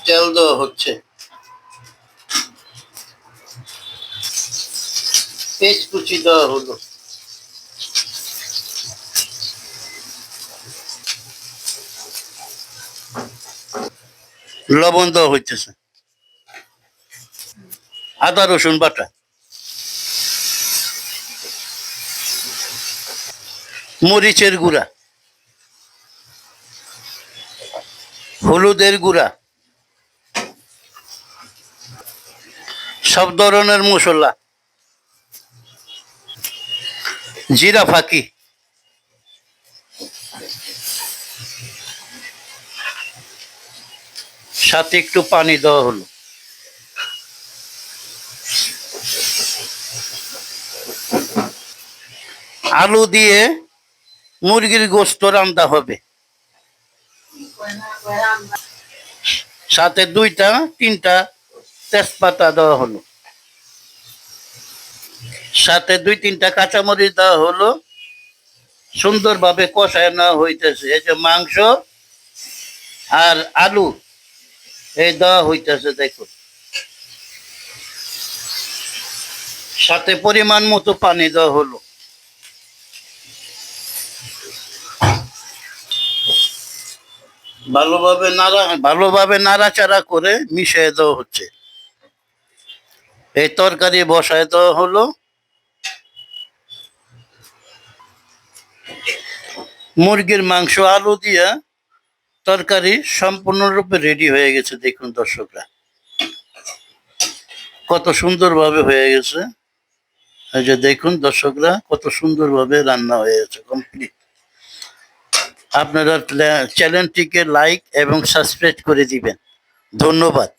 তেল দেওয়া হচ্ছে, পেঁয়াজ কুচি দেওয়া হলো, লবণ দেওয়া হইতেছে, আদা রসুন বাটা, মরিচের গুঁড়া, হলুদের গুঁড়া, সব ধরনের মশলা, জিরা ফাঁকি, সাথে একটু পানি দেওয়া হলো। আলু দিয়ে মুরগির গোস্ত রান্না হবে, সাথে 2-3টা তেজপাতা দেওয়া হলো, সাথে 2-3টা কাঁচামরিচ দেওয়া হলো। সুন্দরভাবে কষায় নেওয়া হইতেছে। এই যে মাংস আর আলু এই দেওয়া হইতেছে, দেখুন। সাথে পরিমাণ মতো পানি দেওয়া হলো। ভালোভাবে নাড়াচাড়া করে মিশিয়ে দেওয়া হচ্ছে। এই তরকারি বসায় দেওয়া হলো। মুরগির মাংস আলু দিয়া তরকারি সম্পূর্ণরূপে রেডি হয়ে গেছে। দেখুন দর্শকরা, কত সুন্দরভাবে হয়ে গেছে। এই যে দেখুন দর্শকরা, কত সুন্দরভাবে রান্না হয়ে গেছে, কমপ্লিট। আপনারা চ্যানেলটিকে লাইক এবং সাবস্ক্রাইব করে দিবেন। ধন্যবাদ।